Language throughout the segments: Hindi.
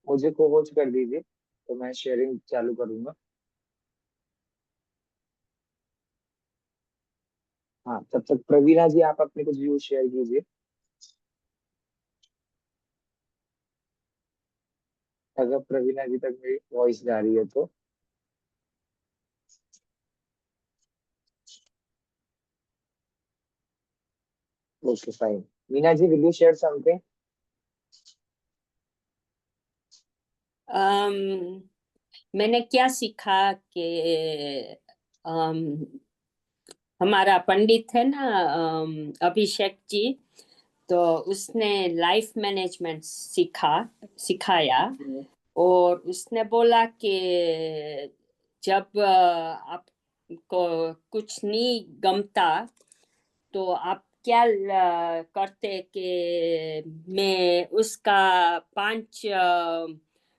मुझे को होस्ट कर दीजिए, तो मैं शेयरिंग चालू करूंगा। हाँ, तब तक प्रवीणा जी आप अपने कुछ व्यूज शेयर कीजिए, अगर प्रवीणा जी तक मेरी वॉइस जा रही है तो। Okay fine. Meena ji, will you share something? um, मैंने क्या सीखा कि हमारा पंडित है ना, अभिषेक जी, तो उसने लाइफ मैनेजमेंट सिखाया। और उसने बोला कि जब आपको कुछ नहीं गमता तो आप क्या करते कि मैं उसका 5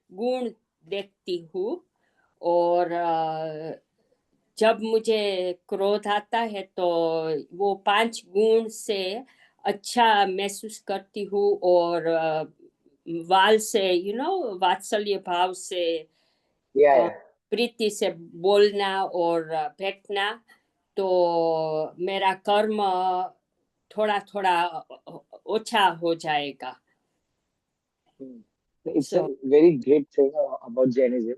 गुण देखती हूँ। और जब मुझे क्रोध आता है तो वो 5 गुण से अच्छा महसूस करती हूँ। और वाल से वात्सल्य भाव से या प्रीति से बोलना और बैठना, तो मेरा कर्म थोड़ा थोड़ा ओछा हो जाएगा। It's a so very great thing about Jainism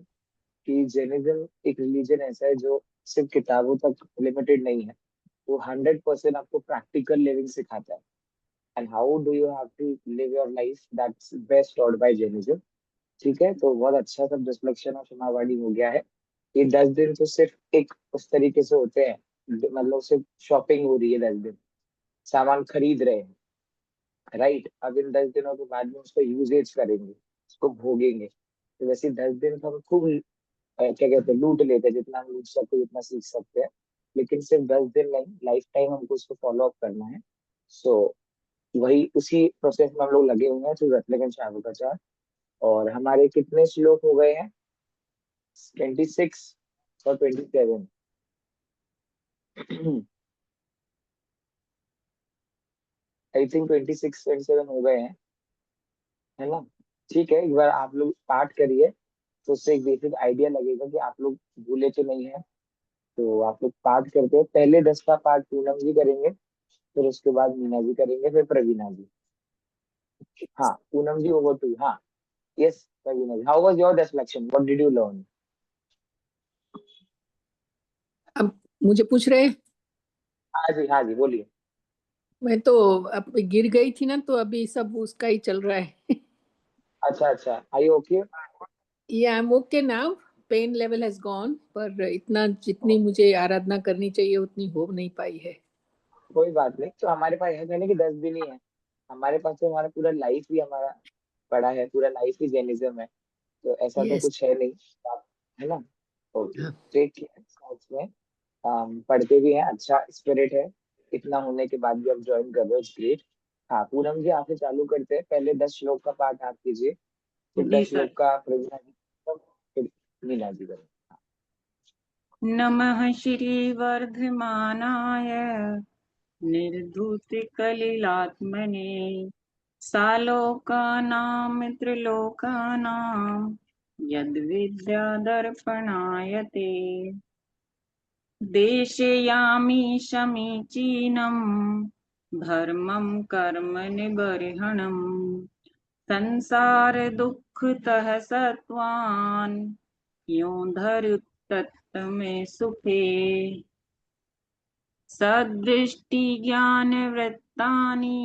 कि जैनिज्म एक रिलीजन ऐसा है जो सिर्फ किताबों तक लिमिटेड नहीं है। वो 100% आपको प्रैक्टिकल लिविंग सिखाता है। And how do you have to live your life, that's best taught by Jainism. ठीक है, तो बहुत अच्छा सब रिफ्लेक्शन और समावादी हो गया है। ये 10 दिन तो सिर्फ एक उस तरीके से होते हैं, मतलब सिर्फ शॉपिंग हो रही है 10 दिन, सामान खरीद रहे हैं, राइट। अब इन 10 दिनों के बाद में उसको यूजेज करेंगे, उसको भोगेंगे। तो वैसे 10 दिन तो हम खूब क्या कहते हैं, लूट लेते हैं, जितना हम लूट सकते हैं जितना सीख सकते हैं। लेकिन सिर्फ 10 दिन नहीं, लाइफ टाइम हमको उसको फॉलो अप करना है। सो वही उसी प्रोसेस में हम लोग लगे हुए हैं थ्रू रत्नगंज चार। और हमारे कितने श्लोक हो गए हैं? 26 और 27। आई थिंक 26 27 हो गए हैं, है ना? ठीक है, एक बार आप लोग पाठ करिए, तो उससे एक बेसिक आइडिया लगेगा कि आप लोग भूले तो नहीं है। तो आप लोग पाठ करते हैं, पहले 10 का पाठ पूनम जी करेंगे, फिर उसके बाद मीना जी करेंगे, फिर प्रवीणा जी। हाँ पूनम जी, ओवर टू। हाँ, yes Praveena ji, how was your reflection, what did you learn? अब मुझे पूछ रहे हैं? हाँ जी, हाँ जी, बोलिए। मैं तो अब गिर गई थी ना, तो अभी सब उसका ही चल रहा है। अच्छा अच्छा, आई ओके? ये I am okay now. Pain level has gone, पर इतना जितनी मुझे आराधना करनी चाहिए उतनी हो नहीं पाई है। कोई बात नहीं, तो हमारे पास ऐसा नहीं कि 10 दिन ही है, हमारे पास तो हमारा पूरा लाइफ ही हमारा पड़ा है, पूरा लाइफ ही जैनिज्म है। तो ऐसा तो यस। कुछ है नहीं। आप, है ना? ओके, हाँ। ठीक है, साथ में पढ़ते भी हैं, अच्छा स्पिरिट है। इतना होने के बाद भी आप ज्वाइन कर रहे हो, ग्रेट। हाँ पूनम जी, आपसे चालू करते हैं, पहले 10 श्लोक का पाठ आप कीजिए, फिर जी 10 श्लोक सर। का प्रवीणा जी, फिर मीना जी करें। नमः श्री वर्धमानाय निर्धूतिकलिलात्मने सालोकानां त्रिलोकानां यद्विद्यादर्पणाय ते देशयामि समीचीनं धर्मं कर्म निबर्हणम् संसार दुःखतः सत्त्वान् यो धरुत्तत् में सुखे सदृष्टि ज्ञान वृत्तानि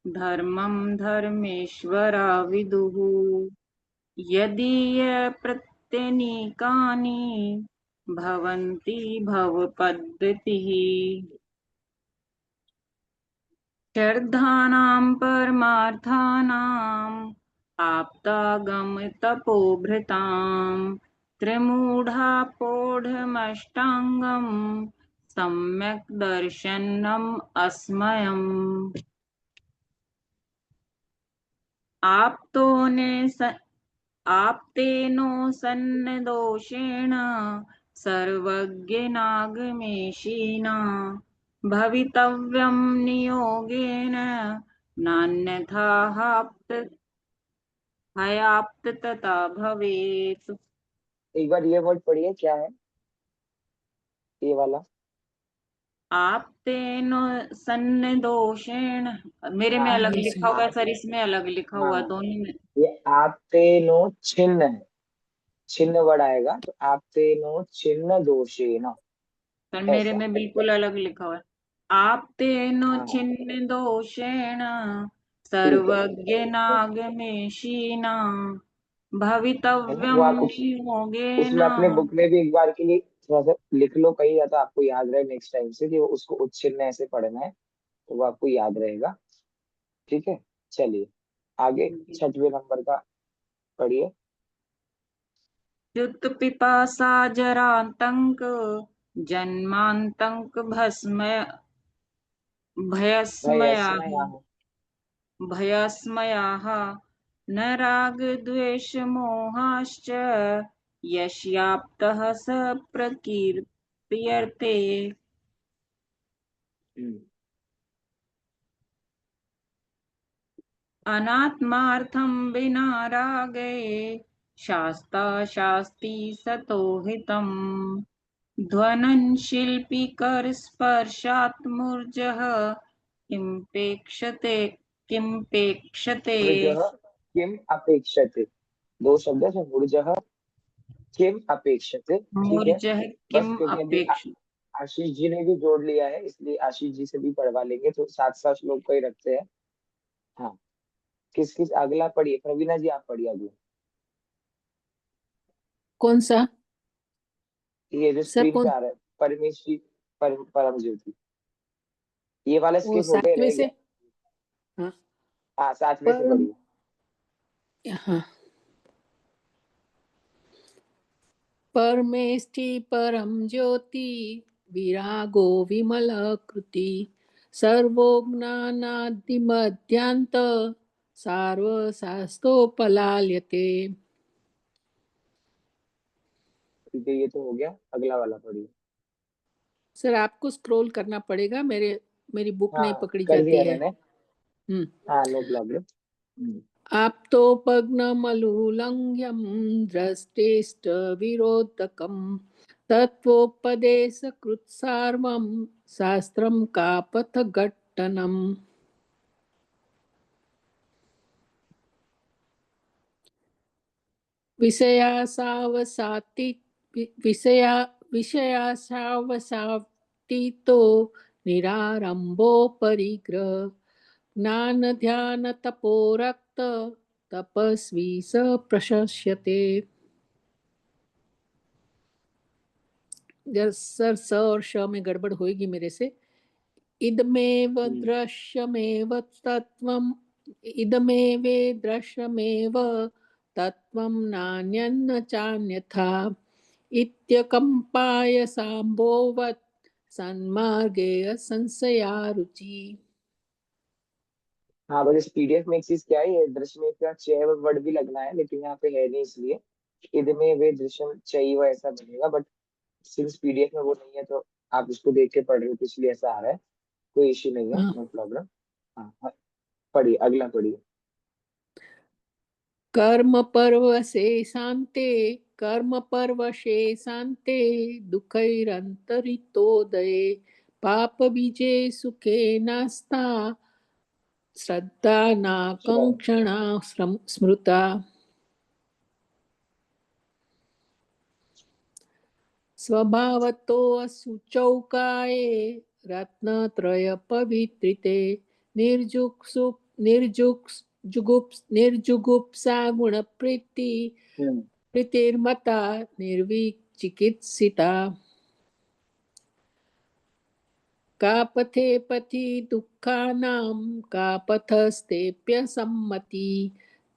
धर्मं धर्मेश्वरा विदुः यदि प्रत्यनीकानि भवन्ति भवपद्धतिः श्रद्धानां परमार्थानाम् आप्तागमतपोभृतां त्रिमूढापोढमष्टाङ्गं सम्यक् दर्शनम् अस्मयम् आप्तेनो सन्नदोषेण सर्वज्ञनागमेशिना भवितव्यं नियोगेन नान्यथाप्तव्यम् हयाप्त तथा भवेत्। एक बार ये वर्ड पढ़िए, क्या है ये वाला? आप्तेन सन्निदोषेण, मेरे में हाँ अलग Yes, लिखा हुआ है आप, सर, इसमें अलग लिखा हुआ है, हाँ दोनों में। ये आपतेनो छिन्न है, छिन्न वर्ड आएगा तो आपतेनो छिन्न दोषेन, सर मेरे ऐसा। में बिल्कुल अलग लिखा हुआ है। आप्तेन हाँ छिन्न दोषेण ठीक है सर्वज्ञ नागमेशीना है ना, वो भवितव्यम आप नियोगेन। उसमें अपने बुक में भी एक बार के लिए थोड़ा सा लिख लो कहीं, या तो आपको याद रहे नेक्स्ट टाइम से कि वो उसको उच्छिन्न ऐसे पढ़ना है, तो वो आपको याद रहेगा। ठीक है, चलिए आगे 6वें नंबर का पढ़िए। युत पिपासा जरातंक जन्मांतक भस्मय भयस्मया भयस्म यहाँ, भयस्मयाः न रागद्वेषमोहाश्च यस्याप्तः स प्रकीर्त्यते। अनात्मार्थं विना रागे शास्ता शास्ति सतो हितम्। ध्वनं शिल्पी करस्पर्शात्मुर्जः किम्पेक्षते किम्पेक्षते। ऊर्जः किम अपेक्षते, दो शब्द है ऊर्जः किम अपेक्षते। ठीक है, मूर्जः बस किम क्योंकि अभी अपेक्ष। आशीष जी ने भी जोड़ लिया है, इसलिए आशीष जी से भी पढ़वा लेंगे, तो 7 7 श्लोक को ही रखते हैं। हाँ, किस किस अगला पढ़िए, प्रवीणा जी आप पढ़िए अगला। कौन सा ये जो सर? स्क्रीन पे कौन? आ रहा है, परमेश्वरी परम ज्योति, ये वाला वो स्किप हो गया, 7वें रह से? गया। हाँ। हाँ 7वें से पर पढ़िए। हाँ, परमेष्टि परम ज्योति विरागो विमल कृति सर्वो ज्ञानादिमध्यांत सार्वशास्तोपलाल्यते। ठीक है, ये तो हो गया, अगला वाला पढ़िए। सर आपको स्क्रॉल करना पड़ेगा, मेरी बुक नहीं हाँ पकड़ी कर जाती दिया है। मैंने। हाँ नो प्रॉब्लम। आप्तोपग्नमलुलङ्घ्यं द्रष्टेष्ट विरोधकं तत्त्वोपदेशकृत्सार्वं शास्त्रं कापथघट्टनम्। विषयासावसाति विषया विषयासावसातितो निरारंभो परिग्रह ज्ञान ध्यान तपोरक्त तपस्वी स प्रशस्यते। सर स और श में गड़बड़ होएगी मेरे से। इदमेव दृश्यमेव तत्वम् इदमेव दृश्यमेव तत्वं नान्यन्न चान्यथा इत्यकम्पाय साम्भोवत् सन्मार्गे असंशया रुचि। हाँ बस इस पीडीएफ में एक चीज क्या है, ये दृश्य में क्या चैव वर्ड भी लगना है, लेकिन यहाँ पे है नहीं, इसलिए इद में वे दृश्यम चैव ऐसा बनेगा, बट सिंस पीडीएफ में वो नहीं है तो आप इसको देख के पढ़ रहे हो तो इसलिए ऐसा आ रहा है, कोई इश्यू नहीं है, हाँ। No problem. हाँ हाँ, पढ़िए अगला पढ़िए। कर्म पर्वसे शान्ते कर्म पर्वशे शान्ते दुःखैरन्तरितोदये पाप बीजे सुखे नास्ता श्रद्धा नाकांक्षणा स्मृता। स्वभावतो असुचौकाये रत्नत्रय पवित्रिते निर्जुक्सु निर्जुगुप्सा गुणप्रीति प्रीतिर्मता निर्विचिकित्सिता। का पथे पथि दुःखानां का पथस्तेऽप्यसम्मति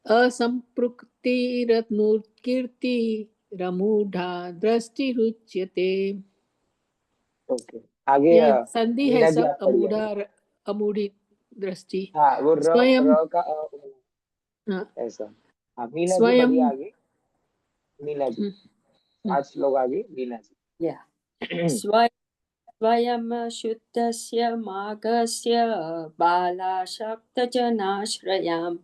असम्पृक्तिरनुकीर्ति रमूढा दृष्टिरुच्यते। ओके, आगे यहाँ संधि है मीना जी सब, आप पढ़िए। अमूढ़ी दृष्टि। हाँ वो स्वयं र का हाँ, ऐसा। हाँ मीना जी स्वयं पढ़िए आगे, मीना जी 5 लोग आगे, मीना जी। या स्वयं शुद्धस्य मार्गस्य बालाशक्तजनाश्रयाम्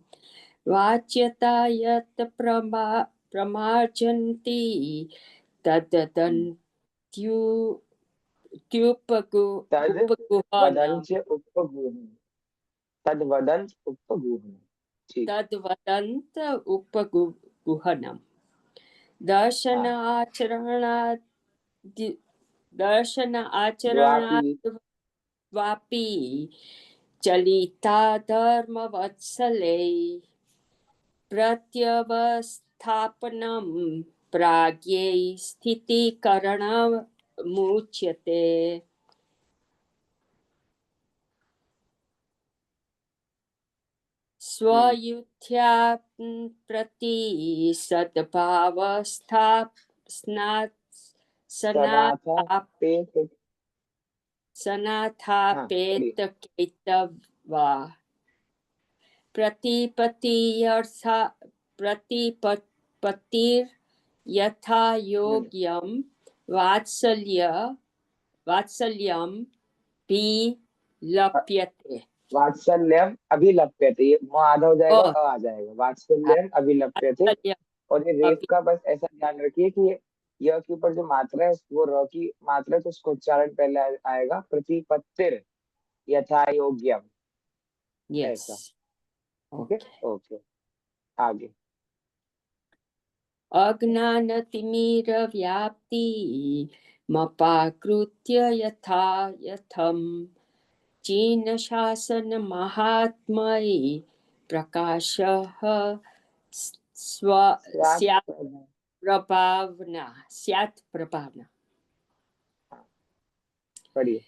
वाच्यता यत् प्रमार्जन्ति तद तद्वदन्त्युपगुहनम् वदंच उपगूहन, तद वदंत उपगूहन। ठीक। तद्वदन्त उपगुहनम् दर्शन द्वापि आचरणाद्वापि चलिता धर्मवत्सले प्रत्यवस्थापनं प्राज्ञै स्थितीकरणमुच्यते। स्वयुत्या प्रति सनाथा सनाथापेत पे केतवा प्रतिपत्तिर्यथा योग्यं वात्सल्यं भी लप्यते। वात्सल्यम अभिलप्यते, ये म आधा हो जाएगा, और आ जाएगा, वात्सल्यम अभिलप्यते। वात्सल्यं और ये रेप अभी का बस ऐसा ध्यान रखिए कि य के ऊपर जो मात्रा है वो र की मात्रा है, तो उसको उच्चारण पहले आएगा, प्रतिपत्तिर यथा योग्यम, यस ऐसा। Okay okay. ओके, आगे। अज्ञानतिमिरव्याप्ति मपाकृत्य यथा यथं चीनशासनमाहात्म्ये प्रकाशः स्यात् प्रभावना पढ़िए।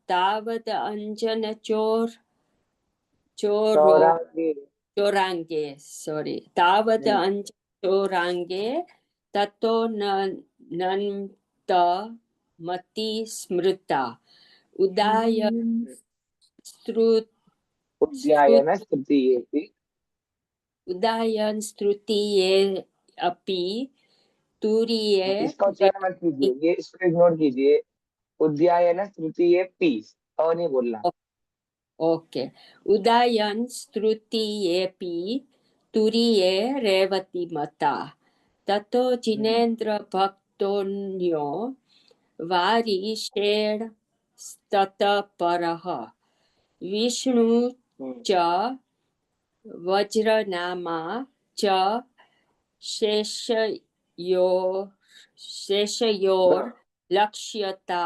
तावदञ्जनचोर चोरो चौरांगी। चोरांगे सॉरी तावद हम्म, चोरांगे ततो नन्त मति स्मृता उदाय श्रुत उद्यायन स्तुतियेति। उदायन स्तुतिये अपि तुरीये इसका उच्चारण मत कीजिए, ये इसको इग्नोर कीजिए। उद्यायन स्तुतिये पीस, और नहीं बोलना। ओके उदायन स्तुतियेपि तुरीये रेवती मता ततो जिनेन्द्र भक्तोऽन्यो वारिषेणस्ततः विष्णु च वज्रनामा च शेषयोर्लक्ष्यता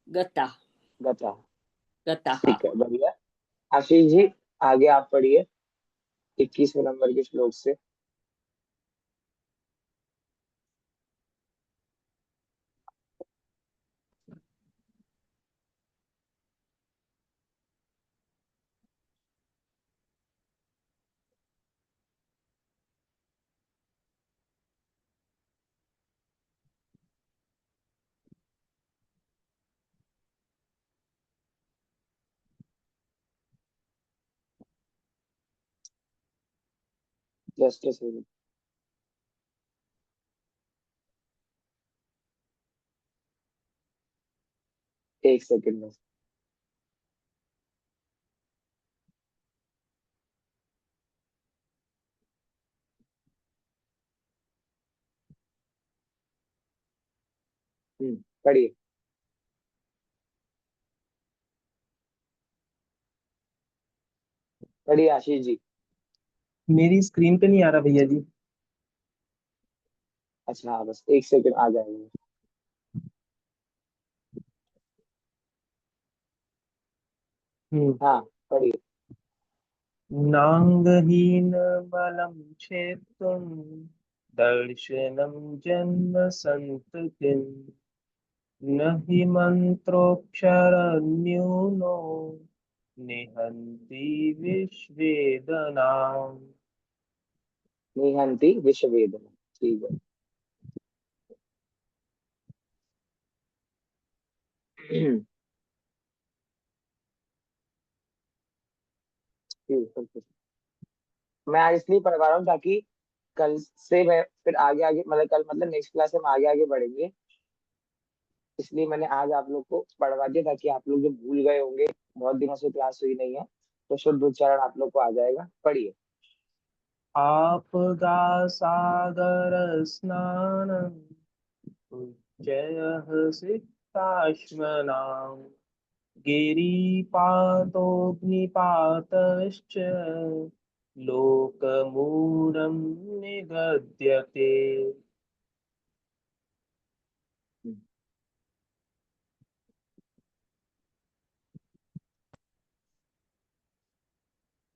गता गता। गतः। ठीक है, बढ़िया। आशीष जी, आगे आप पढ़िए 21वें नंबर के श्लोक से। जस्ट एक सेकंड में। पढ़िए। पढ़िए आशीष जी। मेरी स्क्रीन पे नहीं आ रहा भैया जी। अच्छा हाँ, बस एक सेकंड, आ जाएंगे। हाँ पढ़िए। नांगहीन बलं क्षेत्तुं दर्शनं जन्म संततिं न हि मंत्रोक्षरन्यूनो निहन्ति विश्वेदनाम्। निहंति विश्ववेदना। ठीक है। ठीक है। मैं आज इसलिए पढ़वा रहा हूँ ताकि कल से मैं फिर आगे आगे, मतलब कल मतलब नेक्स्ट क्लास में हम आगे आगे बढ़ेंगे, इसलिए मैंने आज आप लोग को पढ़वा दिया ताकि आप लोग जो भूल गए होंगे, बहुत दिनों से क्लास हुई नहीं है, तो शुद्ध उच्चारण आप लोग को आ जाएगा। पढ़िए। आपदा सागर स्नानम् उच्चयः सिक्ताश्मनाम् गिरिपातोऽग्निपातश्च लोकमूलं निगद्यते।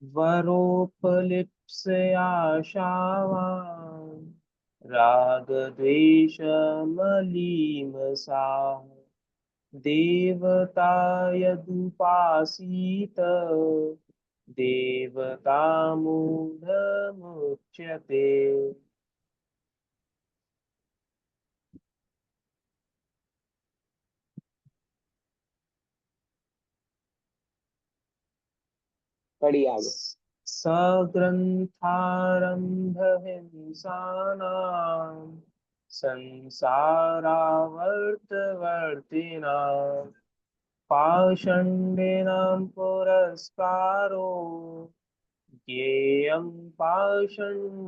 वरोपलिप्सया शावान् रागद्वेषमलीमसा देवता यदुपासीत देवतामूढमुच्यते। पढ़िए आगे। सग्रन्थारम्भहिंसानां संसारावर्तवर्तिनां पाषण्डिनां पुरस्कारो ज्ञेयं पाषण्डिमोहनम्।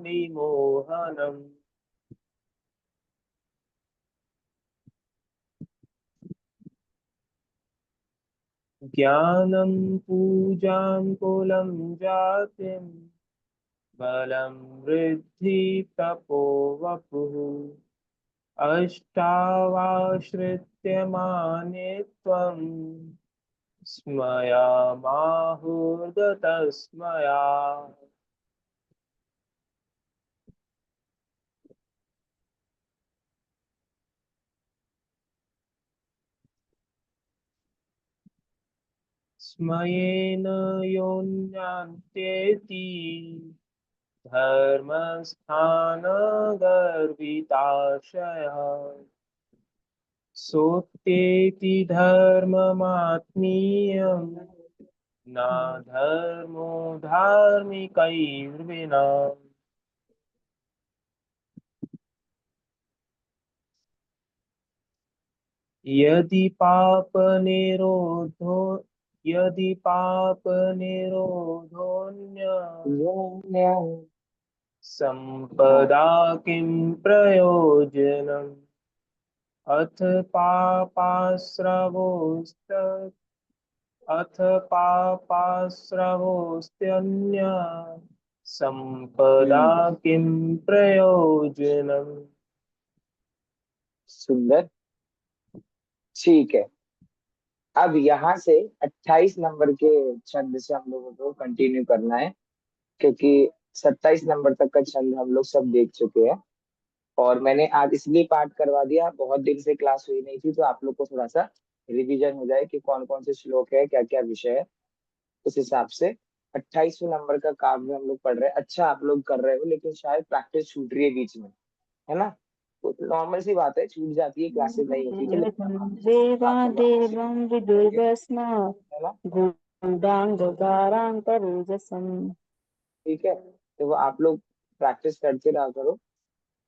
ज्ञानं पूजां कुलं जातिं बलं वृद्धि तपो वपुः अष्टावाश्रित्य मानित्वम् स्मया माहुर्गतस्मया। स्मयेन योन्यान्त्येति धर्मस्थानगर्विताशयः सोत्तेति धर्ममात्मीयम् न धर्मो धार्मिकैर्विना। यदि पापनिरोधोऽन्य संपदा किं प्रयोजनम् अथ पापाश्रवोऽस्त्यन्य संपदा किं प्रयोजनम्। सुंदर। ठीक है, अब यहाँ से 28 नंबर के छंद से हम लोगों को कंटिन्यू करना है, क्योंकि 27 नंबर तक का छंद हम लोग सब देख चुके हैं। और मैंने आज इसलिए पाठ करवा दिया, बहुत दिन से क्लास हुई नहीं थी, तो आप लोग को थोड़ा सा रिवीजन हो जाए कि कौन कौन से श्लोक है, क्या क्या विषय है। उस हिसाब से 28वें नंबर का काव्य हम लोग पढ़ रहे हैं। अच्छा आप लोग कर रहे हो, लेकिन शायद प्रैक्टिस छूट रही है बीच में, है ना? तो नॉर्मल सी बात है, छूट जाती है, क्लासेस नहीं होती, ठीक है, देवादेवं विदुर्भस्म है ना? गूढाङ्गकारान्तरेजसम्। ठीक है, तो वो आप लोग प्रैक्टिस करते रहा करो।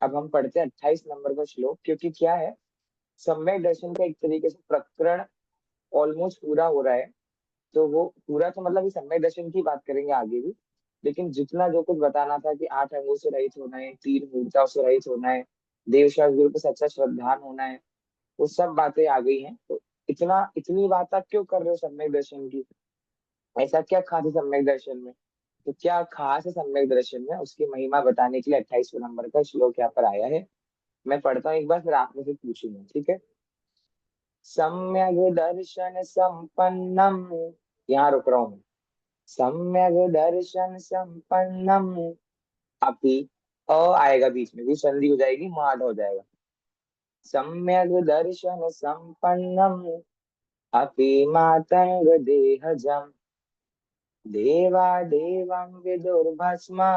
अब हम पढ़ते हैं 28 नंबर का श्लोक, क्योंकि क्या है, सम्यक दर्शन का एक तरीके से प्रकरण ऑलमोस्ट पूरा हो रहा है। तो वो पूरा तो मतलब इस सम्यक दर्शन की बात करेंगे आगे भी, लेकिन जितना जो कुछ बताना था कि 8 अंगों से रहित होना है, 3 मूर्ताओं से रहित होना है, देव शास्त्र पे सच्चा श्रद्धान होना है, वो सब बातें आ गई हैं। तो इतनी बात आप क्यों कर रहे हो सम्यक दर्शन की? ऐसा क्या खास है सम्यक दर्शन में? तो क्या खास है सम्यक दर्शन में, उसकी महिमा बताने के लिए 28वें नंबर का श्लोक यहाँ पर आया है। मैं पढ़ता हूँ एक बार, फिर आप मुझे पूछूंगा, ठीक है? सम्यक दर्शन संपन्नम, यहाँ रुक रहा हूँ मैं। सम्यक दर्शन संपन्नम अपि, अ आएगा बीच में, भी संधि हो जाएगी, माड हो जाएगा। सम्यक दर्शन संपन्नम अपि मातंग देहजम देवा देवं विदुर्भस्मा।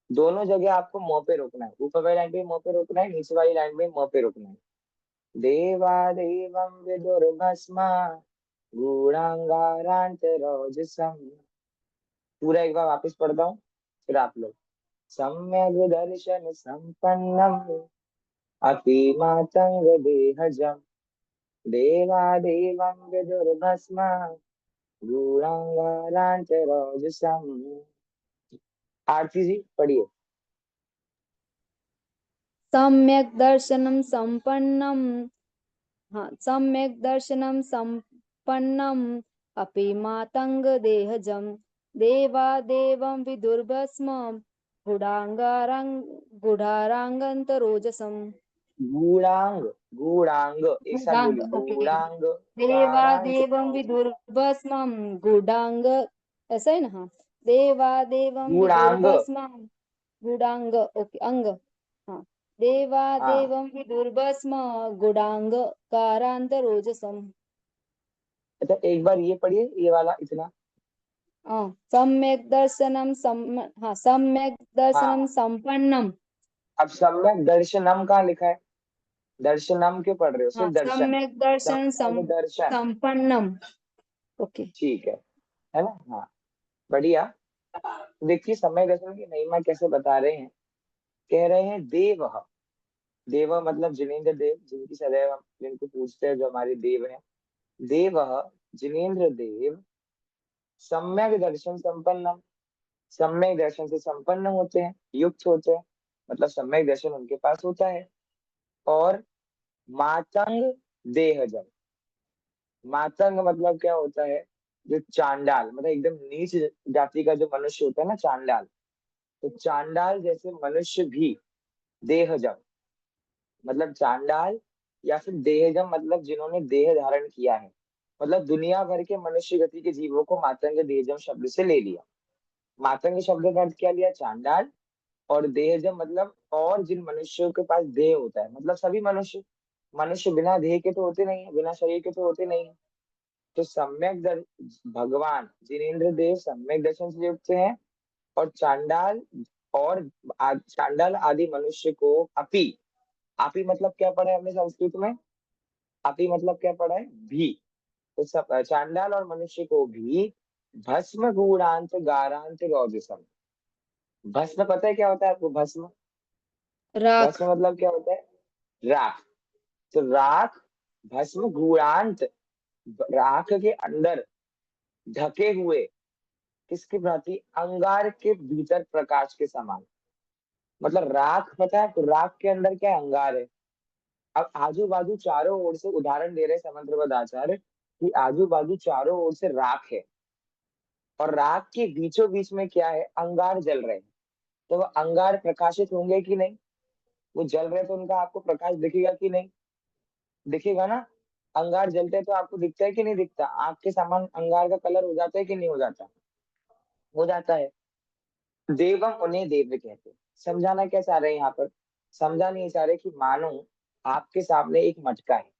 दोनों जगह आपको म पे रोकना है, ऊपर वाली लाइन पे म पे रोकना है, नीचे वाली लाइन पे म पे रोकना है। देवा देवं विदुर्भस्मा गूढ़ांगारांतरोजसम। पूरा एक बार वापस पढ़ता हूँ, फिर आप लोग। सम्यक दर्शन संपन्नम अपि मातंग देहजम देवा देवं विदुर्भस्मा गूढ़ांगारांच रजसम। आरती जी पढ़िए। सम्यक् दर्शनं सम्पन्नं, हाँ, सम्यक् दर्शनं सम्पन्नम् अपि मातंग देहजं देवादेवं विदुर्भस्म गूढ़ारांगन्तरोजसम्। गूढ़ांग, गूढ़ांग एक साथ गूढ़ांग, बोलिए, ओके। गूढ़ांग गारांच देवादेवं विदुर्भस्मं गूढ़ांग, ऐसा है ना? हाँ, देवादेवं गूढ़ांग। विदुर्भस्मं गूढ़ांग, ओके, अंग, हाँ, हाँ देवादेवं विदुर्भस्म गूढ़ांग कारांतरोजसम्। अच्छा एक बार ये पढ़िए, ये वाला इतना। सम्यक् दर्शनं हाँ, सम्यक् दर्शनं हाँ संपन्नम। अब सम्यक दर्शनम कहाँ लिखा है? दर्शनम क्यों पढ़ रहे हो? हाँ, सिर्फ दर्शन। सम्यक् दर्शन सम्यक दर्शन, संपन्नम, ओके। ठीक है ना? हाँ बढ़िया। देखिए समय दर्शन की महिमा कैसे बता रहे हैं। कह रहे हैं देव, देव मतलब जिनेन्द्र देव, जिनकी सदैव हम जिनको पूछते हैं, जो हमारे देव हैं। देव, जिनेन्द्र देव, सम्यक दर्शन संपन्नम, सम्यक दर्शन से संपन्न होते हैं, युक्त होते हैं, मतलब सम्यक दर्शन उनके पास होता है। और मातंग देहजम, मातंग मतलब क्या होता है? जो चांडाल, मतलब एकदम नीच जाति का जो मनुष्य होता है ना, चांडाल, तो चांडाल जैसे मनुष्य भी देहजम, मतलब चांडाल, या फिर देहजम मतलब जिन्होंने देह धारण किया है, मतलब दुनिया भर के मनुष्य गति के जीवों को मातंग देहजम शब्द से ले लिया। मातंग शब्द का अर्थ क्या लिया? चांडाल। और देहजम मतलब और जिन मनुष्यों के पास देह होता है, मतलब सभी मनुष्य, मनुष्य बिना देह के तो होते नहीं है, बिना शरीर के तो होते नहीं है। तो भगवान जिनेन्द्र देव सम्यक दर्शन से युक्त हैं। और चांडाल और चांडाल आदि मनुष्य को अपि, अपि मतलब क्या पढ़ा है हमने संस्कृत में? अपि मतलब क्या पढ़ा है? भी। तो सब चांडाल और मनुष्य को भी भस्म गूढ़ांत गारांत रौजसम। भस्म पता है क्या होता है आपको? भस्म, राख, भस्म मतलब क्या होता है? राख। तो राख, भस्म गूढ़ांत, राख के अंदर ढके हुए, किसकी भांति? अंगार के भीतर प्रकाश के समान। मतलब राख पता है, तो राख के अंदर क्या है? अंगार है। अब आजू बाजू चारों ओर से, उदाहरण दे रहे समंत्रवद आचार्य कि आजू बाजू चारों ओर से राख है, और राख के बीचों बीच में क्या है? अंगार जल रहे हैं। तो वो अंगार प्रकाशित होंगे कि नहीं? वो जल रहे तो उनका आपको प्रकाश दिखेगा कि नहीं? दिखेगा ना। अंगार जलते तो आपको दिखता है कि नहीं दिखता? आंख के सामान अंगार का कलर हो जाता है कि नहीं हो जाता? हो जाता है। देवम उन्हें देव कहते हैं। समझाना क्या चाह रहे हैं यहाँ पर? समझाना ये चाह रहे कि मानो आपके सामने एक मटका है,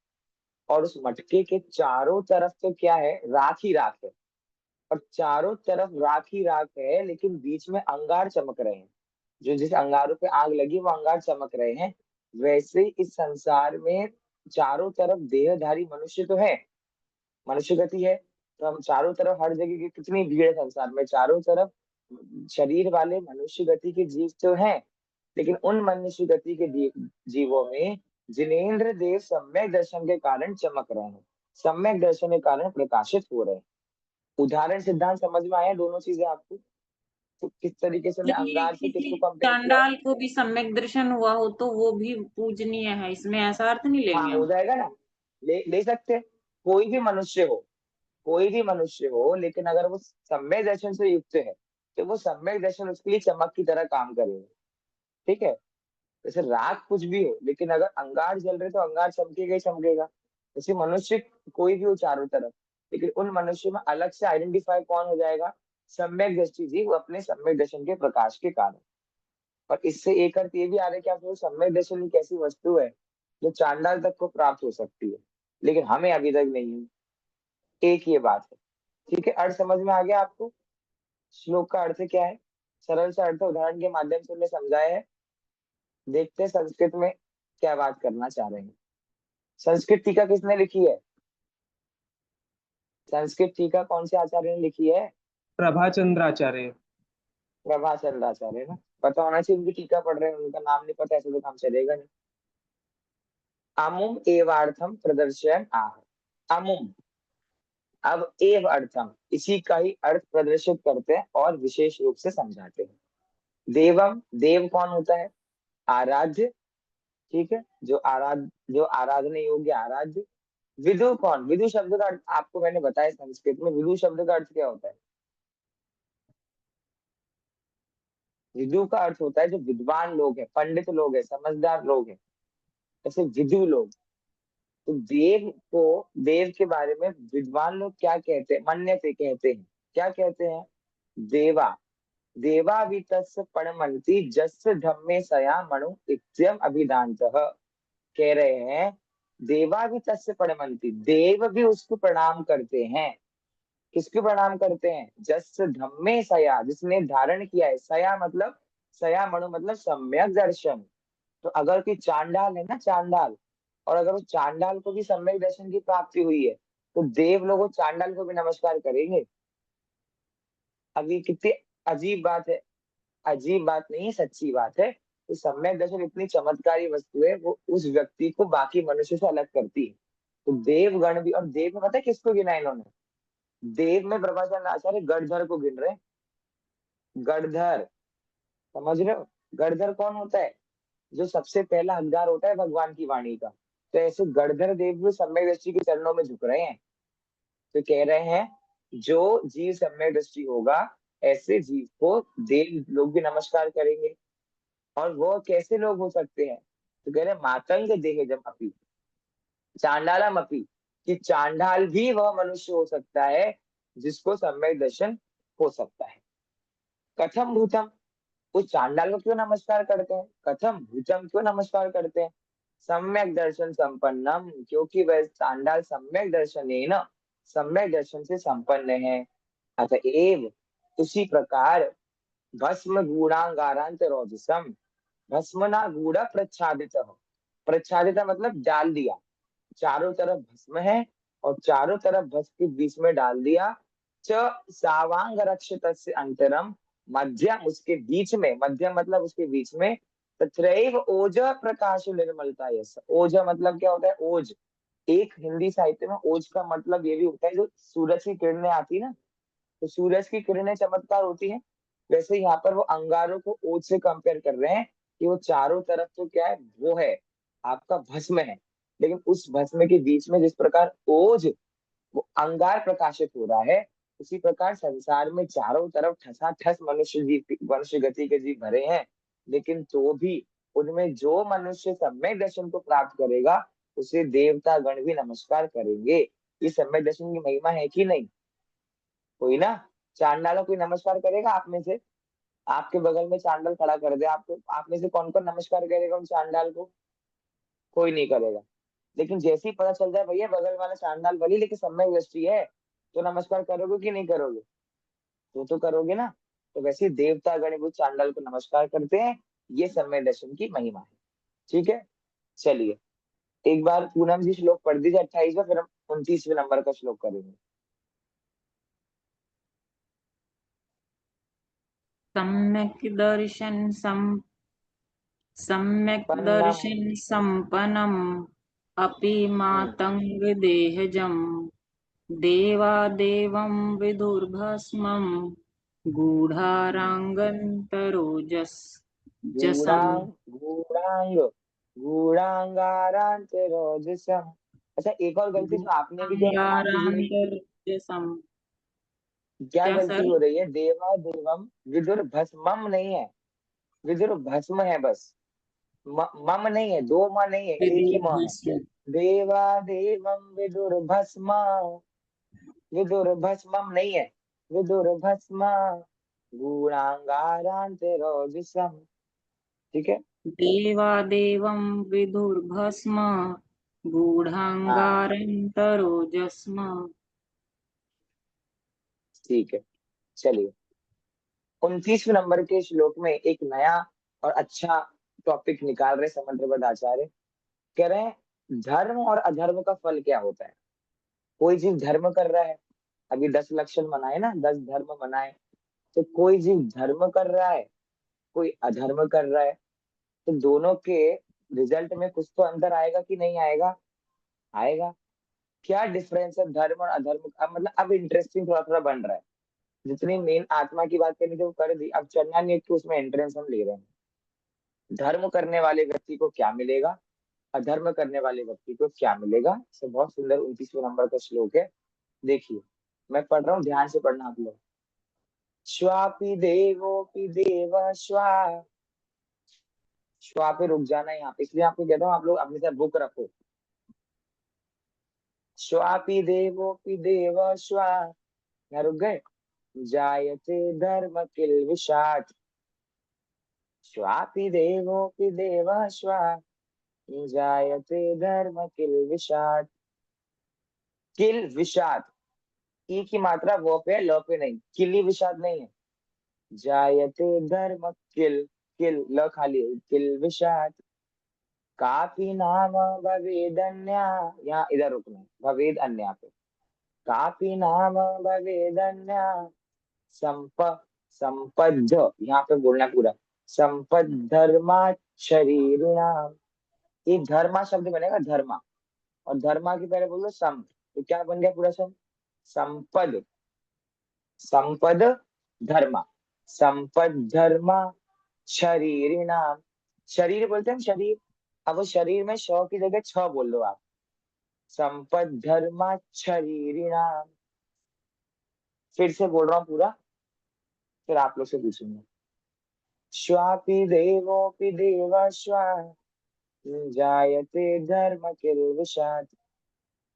और उस मटके के चारों तरफ तो क्या है? राख ही राख है। और चारों तरफ राख ही राख है, लेकिन बीच में अंगार चमक रहे हैं। जो जिस अंगारों पे आग लगी वो अंगार चमक रहे हैं। वैसे इस संसार में चारों तरफ देहधारी मनुष्य तो है, मनुष्य गति है। तो हम चारों तरफ हर जगह की कितनी भीड़ है संसार में, चारों तरफ शरीर वाले मनुष्य गति के जीव तो हैं। लेकिन उन मनुष्य गति के जीवों में जिनेन्द्र देव सम्यक दर्शन के कारण चमक रहे हैं, सम्यक दर्शन के कारण प्रकाशित हो रहे हैं। उदाहरण सिद्धांत समझ में आया दोनों चीजें आपको? तो किस तरीके से मैं यदि अंगार से किसी किसको कंपेयर किया है? चांडाल को भी सम्यक दर्शन हुआ हो तो वो भी पूजनीय है, इसमें ऐसा अर्थ नहीं हाँ लेंगे हो हम? जाएगा ना, ले सकते हैं। कोई भी मनुष्य हो, कोई भी मनुष्य हो, लेकिन अगर वो सम्यक दर्शन से युक्त है, तो वो सम्यक दर्शन उसके लिए चमक की तरह काम करेगा। ठीक है? जैसे राख कुछ भी हो, लेकिन अगर अंगार जल रहे तो अंगार चमकेगा ही चमकेगा। जैसे मनुष्य कोई भी हो चारों तरफ, लेकिन उन मनुष्य में अलग से आइडेंटिफाई कौन हो जाएगा? सम्यक दृष्टि जीव, अपने सम्यक दर्शन के प्रकाश के कारण। और इससे एक अर्थ ये भी आ रहा है कि आप सम्यक दर्शन एक ऐसी वस्तु है जो चांडाल तक को प्राप्त हो सकती है, लेकिन हमें अभी तक नहीं है। एक ये बात है। ठीक है, अर्थ समझ में आ गया आपको? श्लोक का अर्थ क्या है? सरल सा अर्थ उदाहरण के माध्यम से हमने समझाया है। देखते हैं संस्कृत में क्या बात करना चाह रहे हैं। संस्कृत टीका किसने लिखी है? संस्कृत टीका कौन से आचार्य ने लिखी है? प्रभाचंद्राचार्य। प्रभाचंद्र आचार्य ना। पता होना चाहिए, उनकी टीका पढ़ रहे हैं, उनका नाम नहीं पता ऐसे तो काम चलेगा नहीं। अमुम एवार्थम प्रदर्शन आह। अमुम, अब एव अर्थम, इसी का ही अर्थ प्रदर्शित करते हैं और विशेष रूप से समझाते हैं। देवम, देव कौन होता है? आराध्य, ठीक है, जो आराधना योग्य आराध्य। विदु कौन? विदु शब्द का अर्थ आपको मैंने बताया संस्कृत में, विदु शब्द का अर्थ क्या होता है? विदु का अर्थ होता है जो विद्वान लोग हैं, पंडित लोग हैं, समझदार लोग हैं, ऐसे विदु लोग। तो देव को, देव के बारे में विद्वान लोग क्या कहते हैं? मन्यते कहते हैं। क्या कहते हैं? देवा, देवावितस्य पणमंति जस्य धम्मे सया मणु इत्यम अभिधानतः। कह रहे हैं देवावितस्य पणमंति, देव भी उसको प्रणाम करते हैं। किसको प्रणाम करते हैं? जस्य धम्मे सया, जिसने धारण किया है। सया मतलब, सया मणु मतलब सम्यक दर्शन। तो अगर कोई चांडाल है ना, चांडाल, और अगर उस चांडाल को भी सम्यक दर्शन की प्राप्ति हुई है, तो देव लोग उस चांडाल को भी नमस्कार करेंगे। अब ये कितनी अजीब बात है। अजीब बात नहीं, सच्ची बात है। तो सम्यक दर्शन इतनी चमत्कारी वस्तु है, वो उस व्यक्ति को बाकी मनुष्य से अलग करती है। तो देवगण भी, और देव में पता है किसको गिना इन्होंने? देव में प्रभाचंद्र आचार्य गणधर को गिन रहे। गणधर, समझ रहे हो? गणधर कौन होता है? जो सबसे पहला हकदार होता है भगवान की वाणी का। तो ऐसे गणधर देव भी सम्यक दृष्टि के चरणों में झुक रहे हैं। तो कह रहे हैं जो जीव सम्यक दृष्टि होगा, ऐसे जीव को देव लोग भी नमस्कार करेंगे। और वो कैसे लोग हो सकते हैं? तो कह रहे मातंग देहजम अपि चांडालम अपि, कि चांडाल भी वह मनुष्य हो सकता है जिसको सम्यक दर्शन हो सकता है। कथम भूतम, उस चांडाल को क्यों नमस्कार करते हैं? कथम भूतम, क्यों नमस्कार करते हैं? सम्यक दर्शन संपन्नम, क्योंकि वह चांडाल सम्यक दर्शन है ना, सम्यक दर्शन से संपन्न है। अतएव उसी प्रकार भस्म गूढ़ांगारांत रोजसम, भस्म ना गूढ़ा प्रच्छादित, प्रच्छादित मतलब डाल दिया। चारों तरफ भस्म है और चारों तरफ भस्म के बीच में डाल दिया। च सावांग रक्षित अंतरम, मध्यम उसके बीच में, मध्यम मतलब उसके बीच में। तत्रैव ओज प्रकाश निर्मलता यस, ओज मतलब क्या होता है? ओज, एक हिंदी साहित्य में ओज का मतलब ये भी होता है जो सूरज की किरणें आती ना, तो सूरज की किरणें चमत्कार होती है। वैसे यहाँ पर वो अंगारों को ओज से कंपेयर कर रहे हैं कि वो चारों तरफ तो क्या है, वो है आपका भस्म है, लेकिन उस भस्म के बीच में जिस प्रकार ओज, वो अंगार प्रकाशित हो रहा है, उसी प्रकार संसार में चारों तरफ ठसाठस मनुष्य जीव, मनुष्य गति के जीव भरे हैं। लेकिन तो भी उनमें जो मनुष्य सम्यक दर्शन को प्राप्त करेगा, उसे देवता गण भी नमस्कार करेंगे। ये सम्यक दर्शन की महिमा है कि नहीं? कोई ना चांडाला कोई नमस्कार करेगा आप में से? आपके बगल में चांडाल खड़ा कर दे आपको, आप में से कौन कौन नमस्कार करेगा उन चांडाल को? कोई नहीं करेगा। लेकिन जैसे ही पता चल जाए भैया बगल वाला चांडाल भली लेकिन सम्यक दृष्टि है, तो नमस्कार करोगे कि नहीं करोगे? तो करोगे ना। तो वैसे ही देवता गण भी चांडाल को नमस्कार करते हैं। ये सम्यक दर्शन की महिमा है। ठीक है, चलिए एक बार पूनम जी श्लोक पढ़ दीजिए 28वां, फिर हम 29वें नंबर का श्लोक करेंगे। सम्यक् पन्नम। दर्शन संपन्नम अपि मातंग देहजम देवादेवं विदुर्भस्मं गूढ़ारांगन्तरोजस जसम गूढ़ांग, गूढ़ांग, गूढ़ांगारांत रोजसम। अच्छा एक और गलती जो आपने भी, जो मान लीजिए गूढ़ारांतरजसम। क्या क्या गलती सर? हो रही है? देवा देवम विदुर भस्मम नहीं है, विदुर भस्म है बस। मम नहीं है, दो म नहीं है, एक ही म है। विदुर्भस्म। देवा देवम विदुर भस्म, विदुर भस्मम नहीं है, विदुर भस्म गूढ़ांगारांत रोजसम। ठीक है। देवादेवं विदुर्भस्म हाँ गूढ़ांगारन्तरोजस्म। ठीक है, चलिए 29वें नंबर के श्लोक में एक नया और अच्छा टॉपिक निकाल रहे समंत्रपद आचार्य। कह रहे हैं धर्म और अधर्म का फल क्या होता है? कोई जीव धर्म कर रहा है, अभी 10 लक्षण मनाए ना, 10 धर्म मनाए। तो कोई जीव धर्म कर रहा है, कोई अधर्म कर रहा है, तो दोनों के रिजल्ट में कुछ तो अंतर आएगा कि नहीं आएगा? आएगा। क्या डिफरेंस है धर्म और अधर्म का? मतलब अब इंटरेस्टिंग थोड़ा थोड़ा बन रहा है। जितनी मेन आत्मा की बात करनी थी वो कर दी, अब चलना नहीं कि उसमें एंट्रेंस हम ले रहे हैं। धर्म करने वाले व्यक्ति को क्या मिलेगा, अधर्म करने वाले व्यक्ति को क्या मिलेगा। से बहुत सुंदर 29वें नंबर का श्लोक है, देखिए मैं पढ़ रहा हूँ, ध्यान से पढ़ना आप लोग। श्वापि देवोपि देव श्वा, श्वा पे रुक जाना है यहाँ पे, इसलिए आपको कहता हूँ आप लोग अपने साथ बुक रखो। श्वापि देवोपि देव श्वा, यहाँ रुक गए। जायते धर्म किल विषाद, श्वापि देवोपि देव श्वा, जायते धर्म किल विषाद। किल विषाद, ई की मात्रा वो पे ल पे नहीं, किली विषाद नहीं है। जायते धर्म किल, किल ल खाली है, किल विषाद। काफी नाम भवेद अन्या, यहाँ इधर रुकना है, भवेद अन्या पे। काफी नाम भवेद अन्या, संप संपद्ध, यहाँ पे बोलना है पूरा। संपद धर्मा शरीरिणाम, ये धर्मा शब्द बनेगा धर्मा, और धर्मा के पहले बोलो सम, तो क्या बन गया पूरा सम? संपद, संपद धर्मा, संपद धर्मा शरीरिणाम। शरीर बोलते हैं हम, शरीर। अब वो शरीर में श की जगह छ बोल दो आप। संपद धर्मा शरीरिणाम। फिर से बोल रहा हूँ पूरा, फिर आप लोग से पूछूंगा। श्वापि देवोपि देव श्वा, जायते धर्म किल विषाद।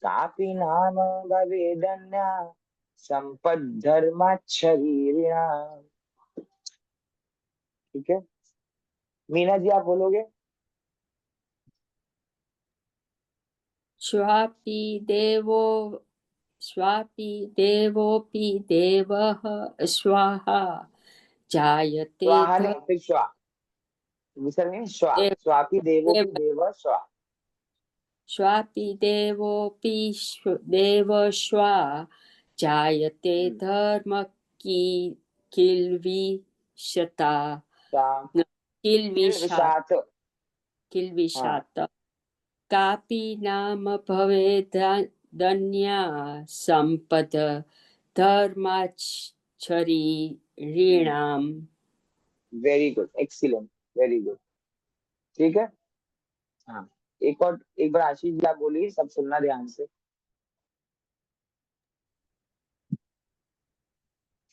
कापि नाम भवेदन्या, संपद धर्मा शरीरिणाम। ठीक है, मीना जी आप बोलोगे। श्वापि देवो श्वापि देवोऽपि देवः स्वाहा जायते स्वाहा नहीं, फिर श्वा, विसर्ग नहीं, श्वा। देव स्वापि देवोपि देव देव श्वा। श्वापि देवोऽपि देव श्वा जायते धर्म की किल्विषता किल किल्विषात् विषात, हाँ किल्विषात् कापि नाम भवेदन्या सम्पद धर्माचरीणाम्। Very good, excellent, very good. ठीक है, हाँ एक और, एक बार आशीष जी आप बोलिए, सब सुनना ध्यान से।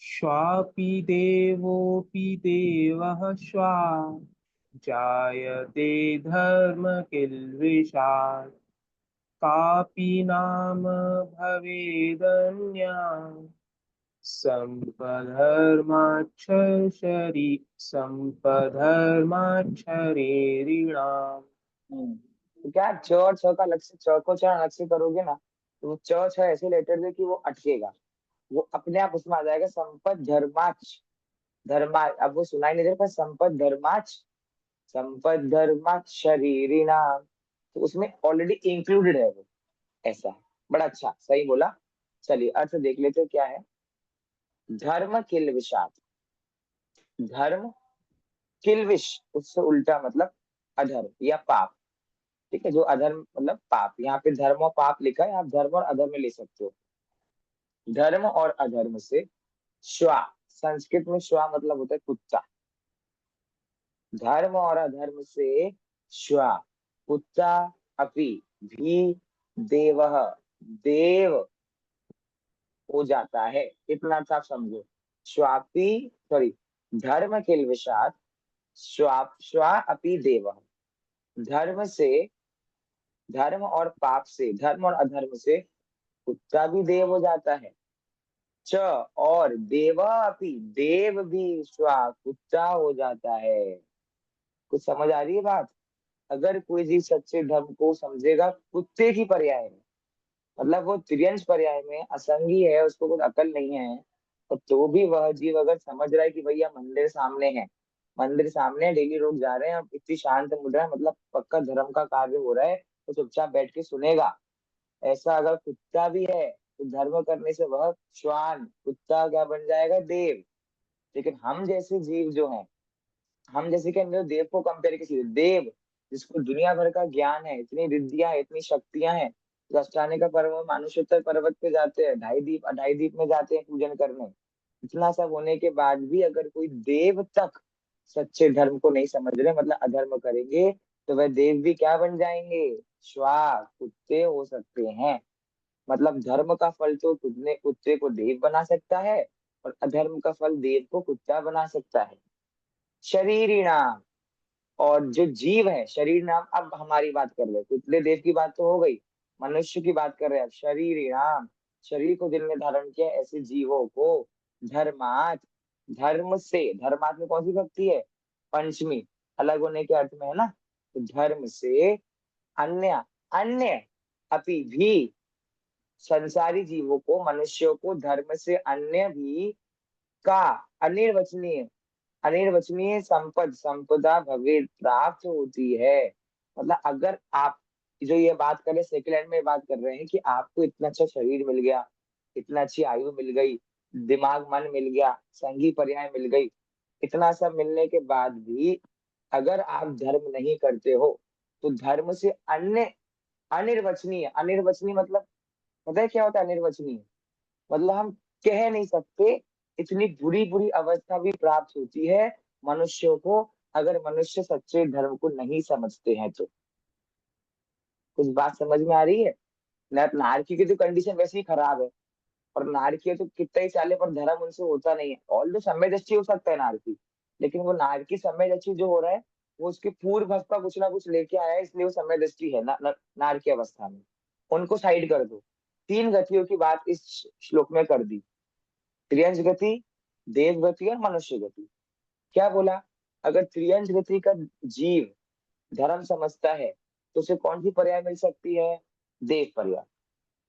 श्वापि देवोऽपि देवः श्वा, जायते धर्म किल्बिषात्। कापि नाम भवेदन्या, संपधर्माच्छरीरिणाम्। तो क्या च और छ का अलग से, च को च अलग से करोगे ना, तो वो च छ ऐसे लेटर दे कि वो अटकेगा, वो अपने आप उसमें आ जाएगा। संपद धर्माच, धर्मा, अब वो सुनाई नहीं दे रहा, पर संपद धर्माच, संपद धर्माच शरीरिणा, तो उसमें ऑलरेडी इंक्लूडेड है वो, ऐसा है। बड़ा अच्छा, सही बोला। चलिए अर्थ देख लेते हैं क्या है। धर्म किल विषाद, धर्म किलविश, उससे उल्टा मतलब अधर्म या पाप। ठीक है, जो अधर्म मतलब पाप, यहाँ पे धर्म और पाप लिखा है, आप धर्म और अधर्म ले सकते हो। धर्म और अधर्म से श्वा, संस्कृत में श्वा मतलब होता है कुत्ता। धर्म और अधर्म से श्वा, कुत्ता, अपि भी, देवः, देव हो जाता है। इतना अर्थ आप समझो। श्वापी, सॉरी, धर्म किल विषाद, श्वाप श्वा अपि देवः। धर्म से, धर्म और पाप से, धर्म और अधर्म से कुत्ता भी देव हो जाता है। च और देव अपि, देव भी श्वा कुत्ता हो जाता है। कुछ समझ आ रही है बात? अगर कोई जीव सच्चे धर्म को समझेगा कुत्ते की पर्याय में, मतलब वो त्रियंश पर्याय में असंगी है, उसको कुछ अकल नहीं है, तो भी वह जीव अगर समझ रहा है कि भैया मंदिर सामने है, मंदिर सामने डेली लोग जा रहे हैं और इतनी शांत मुद्रा है, मतलब पक्का धर्म का कार्य हो रहा है, तो चुपचाप बैठ के सुनेगा। ऐसा अगर कुत्ता भी है तो धर्म करने से वह श्वान, कुत्ता क्या बन जाएगा? देव। लेकिन हम जैसे जीव जो हैं, हम जैसे कि हम देव को कंपेयर किसी देव जिसको दुनिया भर का ज्ञान है, इतनी विद्या है, इतनी शक्तियां हैं, तो अष्टाने का पर्व में मानुषोत्तर पर्वत पे जाते हैं, ढाई दीप में जाते हैं पूजन करने। इतना सब होने के बाद भी अगर कोई देव तक सच्चे धर्म को नहीं समझ रहे, मतलब अधर्म करेंगे, तो वह देव भी क्या बन जाएंगे? श्वा, कुत्ते हो सकते हैं। मतलब धर्म का फल तो कुत्ते को देव बना सकता है, और अधर्म का फल देव को कुत्ता बना सकता है। शरीरिणाम, और जो जीव है शरीर नाम, अब हमारी बात कर रहे हैं, कुतले देव की बात तो हो गई, मनुष्य की बात कर रहे हैं अब। शरीर नाम, शरीर को जिनने धारण किया ऐसे जीवों को धर्मात, धर्म से, धर्मात में कौन सी भक्ति है? पंचमी, अलग होने के अर्थ में है ना। तो धर्म से अन्य, अन्य अपि भी, संसारी जीवों को, मनुष्यों को धर्म से अन्य भी का, अनिर्वचनीय, अनिर्वचनीय संपदा भवे प्राप्त होती है। मतलब अगर आप जो ये बात कर रहे, सेकंड हैंड में बात कर रहे हैं कि आपको इतना अच्छा शरीर मिल गया, इतना अच्छी आयु मिल गई, दिमाग मन मिल गया, संगी पर्याय मिल गई, इतना सब मिलने के बाद भी अगर आप धर्म नहीं करते हो, तो धर्म से अन्य, अनिर्वचनीय, अनिर्वचनीय मतलब पता है क्या होता है अनिर्वचनीय? मतलब हम कह नहीं सकते, इतनी बुरी बुरी अवस्था भी प्राप्त होती है मनुष्यों को, अगर मनुष्य सच्चे धर्म को नहीं समझते हैं तो। कुछ बात समझ में आ रही है? नारकी की तो कंडीशन वैसे ही खराब है, और नारकी तो कितना ही चाले पर धर्म उनसे होता नहीं है। ऑल दो समय दृष्टि हो सकता है नारकी, लेकिन वो नारकी समय दृष्टि जो हो रहा है, वो उसके पूर्व भक्त का कुछ ना कुछ लेके आया है, इसलिए वो समय दृष्टि है नारकी अवस्था में। उनको साइड कर दो। तीन गतियों की बात इस श्लोक में कर दी, त्रियंश गति, देव गति और मनुष्य गति। क्या बोला? अगर त्रियंश गति का जीव धर्म समझता है, तो उसे कौन सी पर्याय मिल सकती है? देव पर्याय।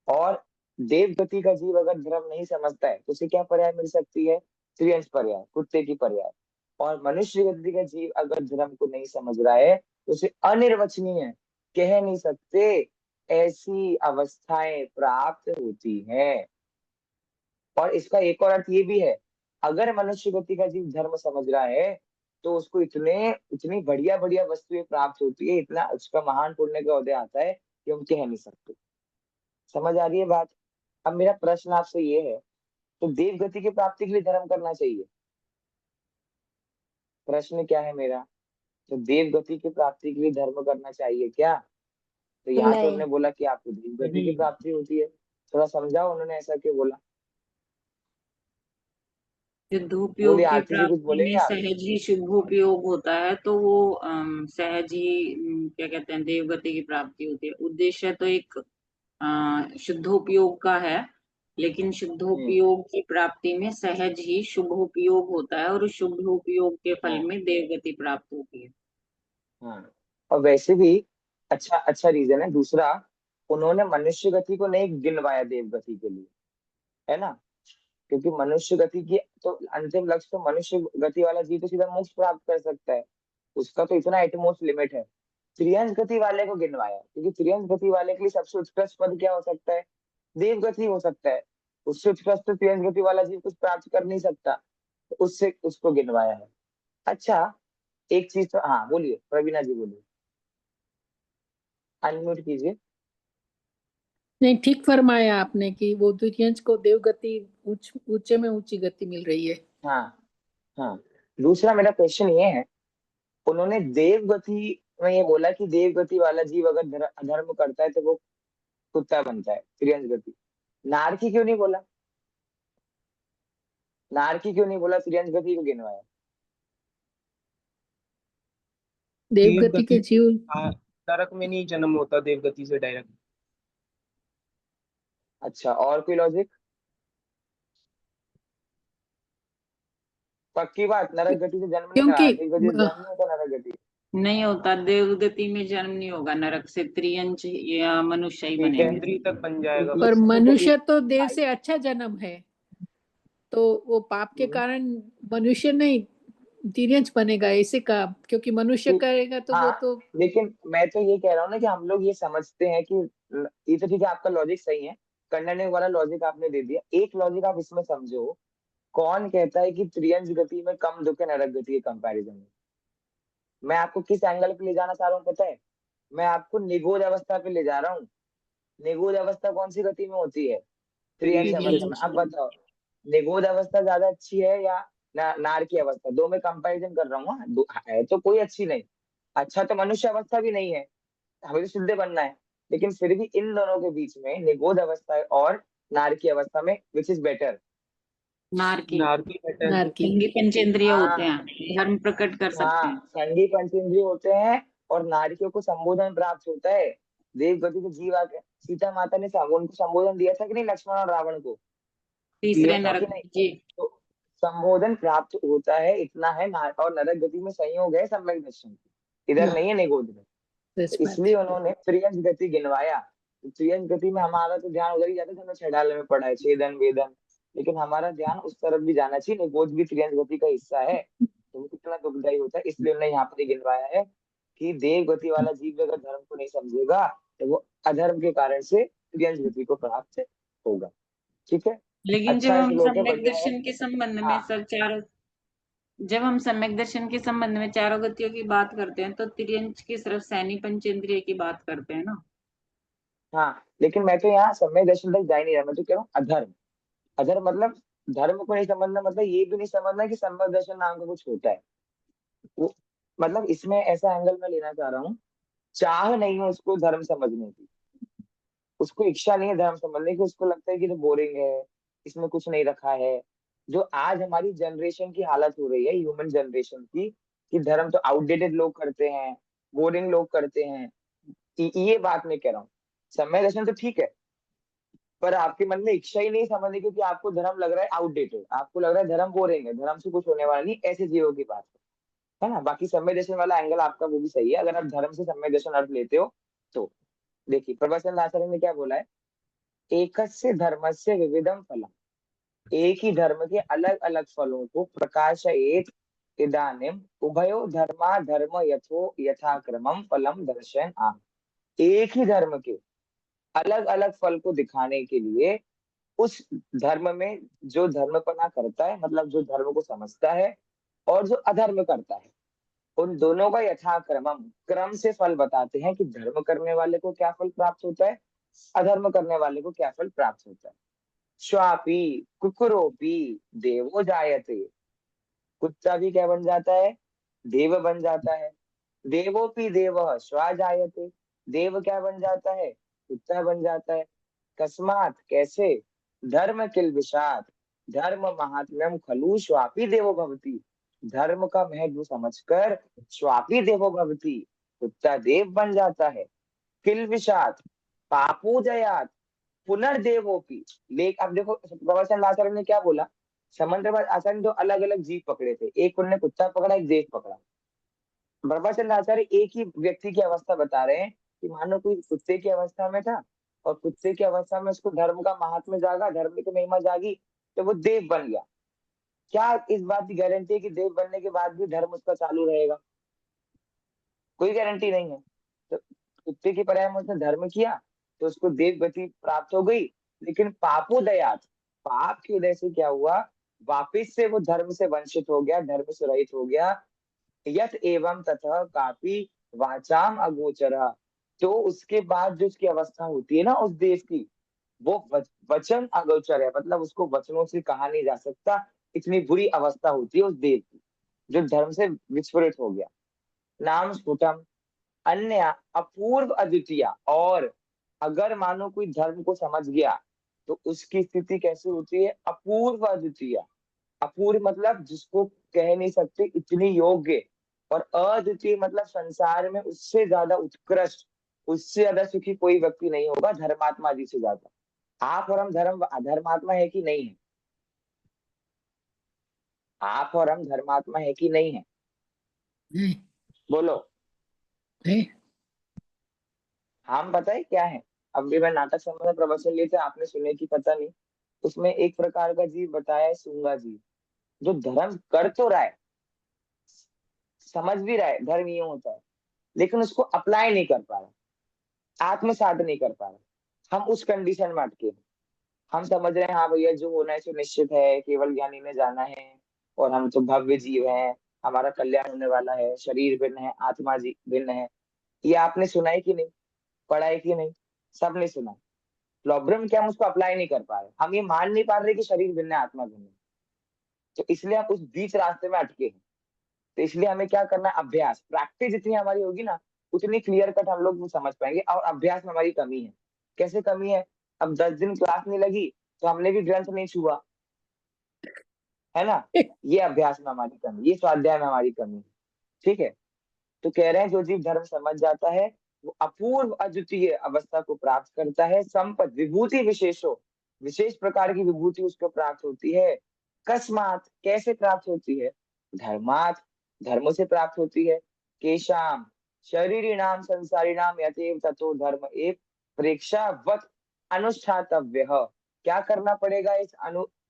और देव गति का जीव अगर धर्म नहीं समझता है, तो उसे क्या पर्याय मिल सकती है? त्रियंश पर्याय, कुत्ते की पर्याय। और मनुष्य गति का जीव अगर धर्म को नहीं समझ रहा है, तो उसे अनिर्वचनीय, कह नहीं सकते, ऐसी अवस्थाएं प्राप्त होती हैं। और इसका एक और अर्थ ये भी है, अगर मनुष्य गति का जीव धर्म समझ रहा है, तो उसको इतनी बढ़िया बढ़िया वस्तुएं प्राप्त होती है, इतना उसका महान पुण्य का उदय आता है कि हम कह नहीं सकते। समझ आ रही है बात? अब मेरा प्रश्न आपसे ये है, तो देव गति की प्राप्ति के लिए धर्म करना चाहिए? प्रश्न क्या है मेरा? तो देव गति की प्राप्ति के लिए धर्म करना चाहिए क्या? तो यहाँ तो नहीं। उन्होंने बोला कि आपको देव गति की नहीं, प्राप्ति होती है। थोड़ा समझाओ उन्होंने ऐसा क्यों बोला। शुद्धोपयोग बोलिए, की आरती जी कुछ प्राप्ति बोलेंगे में आप? सहज ही शुद्धोपयोग होता है, तो वो सहज ही क्या कहते हैं, देवगति की प्राप्ति होती है। उद्देश्य तो एक शुद्धोपयोग का है, लेकिन हम्म। शुद्धोपयोग की प्राप्ति में सहज ही शुभोपयोग होता है, और उस शुभोपयोग के फल हाँ में देवगति प्राप्त होती है। हाँ। और वैसे भी अच्छा अच्छा रीजन है दूसरा, उन्होंने मनुष्य गति को नहीं गिनवाया देव गति के लिए, है ना। क्योंकि मनुष्य गति की तो अंतिम लक्ष्य तो मनुष्य गति वाला जीव तो सीधा मोक्ष प्राप्त कर सकता है, उसका तो इतना एटमोस्ट लिमिट है। त्रियंश गति वाले को गिनवाया, क्योंकि त्रियंश गति वाले के लिए सबसे उत्कृष्ट पद क्या हो सकता है? देव गति हो सकता है। उससे उत्कृष्ट तो त्रियंश गति वाला जीव कुछ प्राप्त कर नहीं सकता, तो उससे उसको गिनवाया है। अच्छा, एक चीज तो, हाँ बोलिए प्रवीणा जी बोलिए, अनम्यूट कीजिए। नहीं, ठीक फरमाया आपने कि वो द्वितीयंश को देव गति, ऊंचे में ऊंची गति मिल रही है। हाँ हाँ। दूसरा मेरा क्वेश्चन ये है, उन्होंने देव गति में ये बोला कि देव गति वाला जीव अगर अधर्म करता है तो वो कुत्ता बनता है, त्रियंश गति। नारकी क्यों नहीं बोला? नारकी क्यों नहीं बोला? त्रियंश गति को गिनवाया। देव देव गति के गति जीव नरक में नहीं जन्म होता देव गति से डायरेक्ट। अच्छा, और कोई लॉजिक? पक्की बात, नरक गति से जन्म नहीं रहा, क्योंकि देव गति से जन्म नहीं होता नरक गति। नहीं होता, देवगति में जन्म नहीं होगा, नरक से त्रियंश या मनुष्य ही ठीक है, बनेंगे। इंद्री तक बन जाएगा क्योंकि पर बस। क्योंकि मनुष्य तो देव से अच्छा जन्म है, तो वो पाप के कारण मनुष्य नहीं तिर्यंच बनेगा ऐसे का, क्योंकि मनुष्य करेगा तो वो हाँ, तो। लेकिन मैं तो ये कह रहा हूँ ना कि हम लोग ये समझते हैं कि ये तो ठीक है, आपका लॉजिक सही है, कंडक्टिंग वाला लॉजिक आपने दे दिया। एक लॉजिक आप इसमें समझो, कौन कहता है कि त्रियंश गति में कम दुख है नरक गति के कंपैरिजन में? मैं आपको किस एंगल पे ले जाना चाह रहा हूँ पता है? मैं आपको निगोज अवस्था पे ले जा रहा हूँ। निगूढ़ अवस्था कौन सी गति में होती है? त्रियंश त्रियंश। अवस्था में। अब बताओ, निगूढ़ अवस्था ज्यादा अच्छी है या नार की अवस्था? दो में कंपैरिजन कर रहा हूँ। है तो कोई अच्छी नहीं। अच्छा तो मनुष्य अवस्था भी नहीं है, हमें तो शुद्ध बनना है। लेकिन फिर भी इन दोनों के बीच में निगूढ़ अवस्था और नार की अवस्था में विच इज बेटर? नार की। नारकी बेटर। नार की। संगी पंचेंद्रिय होते हाँ, हैं, धर्म प्रकट कर सकते हाँ, हैं। संगी पंचेंद्रिय होते हैं और नारियों को संबोधन प्राप्त होता है। देव गति से जीव आके सीता माता ने उनको संबोधन दिया था कि नहीं, लक्ष्मण और रावण को? तीसरे दिया था कि नरक नहीं? जी। तो संबोधन प्राप्त होता है, इतना है। और नरक गति में संयोग है सम्यक दर्शन की, इधर हाँ, नहीं है निगोद में। this तो part. इसलिए उन्होंने त्रियंश गति गिनवाया। तो त्रियंश गति में हमारा तो ध्यान उधर ही जाता है, हमने छेड़ाले में पढ़ा है, छेदन वेदन। लेकिन हमारा ध्यान उस तरफ भी जाना चाहिए, निगोद भी त्रियंश गति का हिस्सा है। तो वो कितना दुखदायी होता है, इसलिए उन्होंने यहाँ पर गिनवाया है कि देव गति वाला जीव अगर धर्म को नहीं समझेगा तो वो अधर्म के कारण से त्रियंश गति को प्राप्त होगा। ठीक है, लेकिन जब अच्छा हम श्लोक है, सम्यक बढ़िया है। दर्शन के संबंध में हाँ, सर चारों, जब हम सम्यक दर्शन के संबंध में चारों गतियों की बात करते हैं तो त्रियंश की सिर्फ सैनी पंचेंद्रिय की बात करते हैं ना। हाँ, लेकिन मैं तो यहाँ सम्यक दर्शन तक जा ही नहीं रहा, मैं तो कह रहा हूँ अधर्म। अधर्म मतलब धर्म को नहीं समझना, मतलब ये भी नहीं समझना कि सम्यक दर्शन नाम का कुछ होता है। वो मतलब इसमें ऐसा एंगल मैं लेना चाह रहा हूँ, चाह नहीं है उसको धर्म समझने की, उसको इच्छा नहीं है धर्म समझने की, उसको लगता है कि तो बोरिंग है, इसमें कुछ नहीं रखा है। जो आज हमारी जनरेशन की हालत हो रही है, ह्यूमन जनरेशन की, कि धर्म तो आउटडेटेड लोग करते हैं, बोरिंग लोग करते हैं। ये बात मैं कह रहा हूँ। समय दर्शन तो ठीक है, पर आपके मन में इच्छा ही नहीं समझने, क्योंकि आपको धर्म लग रहा है आउटडेटेड, आपको लग रहा है धर्म बोरिंग है, धर्म से कुछ होने वाला नहीं, ऐसे जीवों की बात है ना। बाकी समय दर्शन वाला एंगल आपका वो भी सही है, अगर आप धर्म से समय दर्शन अर्थ लेते हो तो। देखिए प्रवचन आचार्य ने क्या बोला है, एकस्य धर्मस्य विविधम फलम, एक ही धर्म के अलग अलग फलों को प्रकाशयेत इदानीम उभयो धर्मा धर्म यथो यथाक्रमम फलम दर्शन आ। एक ही धर्म के अलग अलग फल को दिखाने के लिए उस धर्म में जो धर्मपना करता है, मतलब जो धर्म को समझता है, और जो अधर्म करता है, उन दोनों का यथाक्रमम क्रम से फल बताते हैं कि धर्म करने वाले को क्या फल प्राप्त होता है, अधर्म करने वाले को क्या फल प्राप्त होता है। श्वापी कुकुरोपी देवो जायते, कुत्ता भी क्या बन जाता है, देव बन जाता है। देवोपी देव श्वा जायते, देव क्या बन जाता है, कुत्ता बन जाता है। कस्मात कैसे, धर्म किल विषाद, धर्म महात्म्यम खलु श्वापी देवो भवति, धर्म का महत्व समझकर श्वापी देवो भवति, कुत्ता देव बन जाता है। किल विषाद पापोदयात पुनर्देवोपी। लेक अब देखो प्रवचन आचार्य ने क्या बोला, समंदरबाज आचार्य ने दो अलग अलग जीव पकड़े थे, एक उन्होंने कुत्ता पकड़ा, एक देव पकड़ा। प्रवचन आचार्य एक ही व्यक्ति की अवस्था बता रहे हैं कि मानो कोई कुत्ते की अवस्था में था, और कुत्ते की अवस्था में उसको धर्म का महात्म्य जागा, धर्म की महिमा जागी, तो वो देव बन गया। क्या इस बात की गारंटी है कि देव बनने के बाद भी धर्म उसका चालू रहेगा? कोई गारंटी नहीं है। तो कुत्ते की पर्याय में उसने धर्म किया तो उसको देव गति प्राप्त हो गई। लेकिन पापोदयात, पाप की वजह से क्या हुआ, वापिस से वो धर्म से वंचित हो गया, धर्म से रहित हो गया। यत एवं तथा कापी वाचाम अगोचरा, तो उसके बाद जो उसकी अवस्था होती है ना उस देव की, वो वचन अगोचर है, मतलब उसको वचनों से कहा नहीं जा सकता, इतनी बुरी अवस्था होती है उस देव की जो धर्म से विस्फोरित हो गया। नाम स्फुटम अन्य अपूर्व अद्वितीय, और अगर मानो कोई धर्म को समझ गया तो उसकी स्थिति कैसी होती है, अपूर्व अद्वितीय। अपूर्व मतलब जिसको कह नहीं सकते, इतनी योग्य। और अद्वितीय मतलब संसार में उससे ज्यादा उत्कृष्ट, उससे ज्यादा सुखी कोई व्यक्ति नहीं होगा धर्मात्मा जी से ज्यादा। आप और हम धर्मात्मा है कि नहीं है? आप और हम धर्मात्मा है कि नहीं है? नहीं, बोलो। नहीं। हम पता है क्या है, अब भी मैं नाटक संबंध प्रवचन लिए थे, आपने सुने की पता नहीं। उसमें एक प्रकार का जीव बताया है, सूंगा जीव, जो धर्म कर तो रहा है, समझ भी रहा है धर्म ये होता है, लेकिन उसको अप्लाई नहीं कर पा रहा, आत्मसात नहीं कर पा रहा। हम उस कंडीशन में अटके हैं। हम समझ रहे हैं हाँ भैया जो होना है सो निश्चित है, केवल ज्ञानी ने जाना है, और हम तो भव्य जीव हैं, हमारा कल्याण होने वाला है, शरीर भिन्न है, आत्मा जी भिन्न है। ये आपने सुना है कि नहीं, पढ़ा है कि नहीं? सबने सुना। लॉ ब्रह्म क्या हम उसको अप्लाई नहीं कर पा रहे, हम ये मान नहीं पा रहे कि शरीर भिन्न है आत्मा भिन्न है, तो इसलिए हम उस बीच रास्ते में अटके हैं। तो इसलिए हमें क्या करना है, अभ्यास, प्रैक्टिस जितनी हमारी होगी ना उतनी क्लियर कट हम लोग समझ पाएंगे। और अभ्यास में हमारी कमी है। कैसे कमी है, अब 10 दिन क्लास नहीं लगी तो हमने भी ग्रंथ नहीं छुआ, है ना, ये अभ्यास में हमारी कमी, ये स्वाध्याय में हमारी कमी है। ठीक है, तो कह रहे हैं जो जीव धर्म समझ जाता है वो अपूर्व अद्वितीय अवस्था को प्राप्त करता है। संपद विभूति विशेषो, विशेष प्रकार की विभूति उसको प्राप्त होती है। कस्मात, कैसे प्राप्त होती है, धर्मात, धर्मों से प्राप्त होती है। केशाम, शरीरी नाम संसारी नाम यथेव ततो धर्म एक प्रेक्षावत अनुष्ठातव्य। क्या करना पड़ेगा इस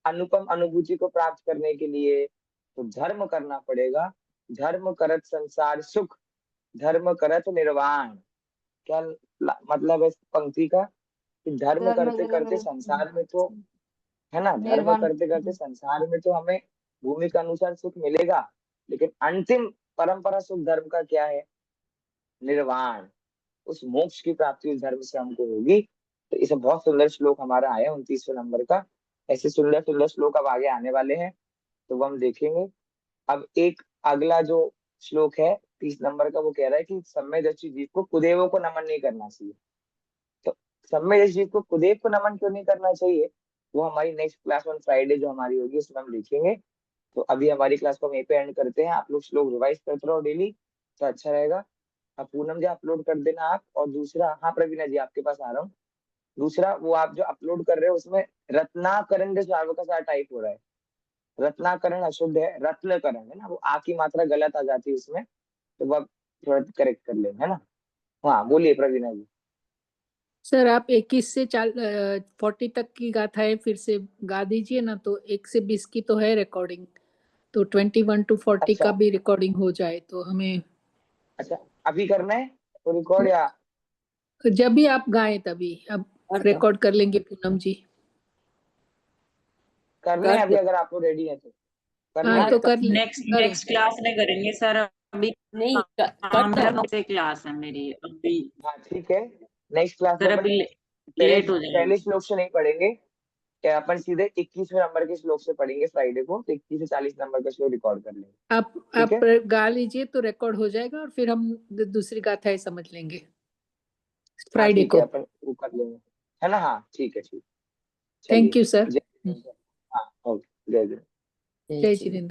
अनुपम अनुभूति को प्राप्त करने के लिए, तो धर्म करना पड़ेगा। धर्म करत संसार सुख, धर्म करत निर्वाण। क्या मतलब है इस पंक्ति का, कि धर्म करते करते संसार में तो, है ना, धर्म निर्वाण। करते करते संसार में तो हमें भूमि के अनुसार सुख मिलेगा, लेकिन अंतिम परंपरा सुख धर्म का क्या है, निर्वाण, उस मोक्ष की प्राप्ति उस धर्म से हमको होगी। तो इसे बहुत सुंदर श्लोक हमारा आया 29वें नंबर का। ऐसे सुंदर सुंदर श्लोक अब आगे आने वाले हैं, तो वो हम देखेंगे। अब एक अगला जो श्लोक है 30 नंबर का, वो कह रहा है कि सम्यदर्शी जीव को कुदेवों को नमन नहीं करना चाहिए। तो सम्यदर्शी जीव को कुदेव को नमन क्यों नहीं करना चाहिए, वो हमारी नेक्स्ट क्लास ऑन फ्राइडे जो हमारी होगी उसमें हम देखेंगे। तो अभी हमारी क्लास को हम यहीं पे एंड करते हैं। आप लोग श्लोक रिवाइज करते रहो डेली, तो अच्छा रहेगा। अब पूनम जी अपलोड कर देना आप, और दूसरा, हाँ प्रवीणा जी आपके पास आ रहा हूँ, दूसरा वो आप जो अपलोड कर रहे हो उसमें रत्नाकरण के का सारा टाइप हो रहा है। रत्नाकरण अशुद्ध है, रत्नकरण है ना, वो आ की मात्रा गलत आ जाती है उसमें, तो वो आप थोड़ा करेक्ट कर लेना, है ना। हाँ बोलिए प्रवीणा जी। सर आप 21 से 40 तक की गाथाएं फिर से गा दीजिए ना, तो 1 से 20 की तो है रिकॉर्डिंग, तो 21 to 40 अच्छा का भी रिकॉर्डिंग हो जाए तो हमें। अच्छा, अभी करना है तो रिकॉर्ड, या जब भी आप गाएं तभी अब कर दो, रिकॉर्ड कर लेंगे पूनम जी। करने हैं कर अभी, दो। अगर आप लोग रेडी है तो करने हाँ हैं। तो कर कर ले, नेक्स्ट करें। नेक्स्ट क्लास में करेंगे सर, अभी नहीं कर काम है, दो। 9 से क्लास है मेरी अभी। हाँ ठीक है, नेक्स्ट क्लास में सर अपन अभी पहले लेट हो जाएगा। पहले श्लोक से नहीं पढ़ेंगे, क्या अपन सीधे 21वें नंबर के श्लोक से पढ़ेंगे फ्राइडे को, तो 21 से 40 नंबर का श्लोक रिकॉर्ड कर लेंगे। आप ठीक है, गा लीजिए तो रिकॉर्ड हो जाएगा, और फिर हम दूसरी गाथाएं समझ लेंगे हाँ फ्राइडे ठीक है, को। अपन वो कर लेंगे, है ना। हाँ ठीक है, ठीक, चलिए, थैंक यू सर। जय, हाँ ओके, जय जय। जय श्री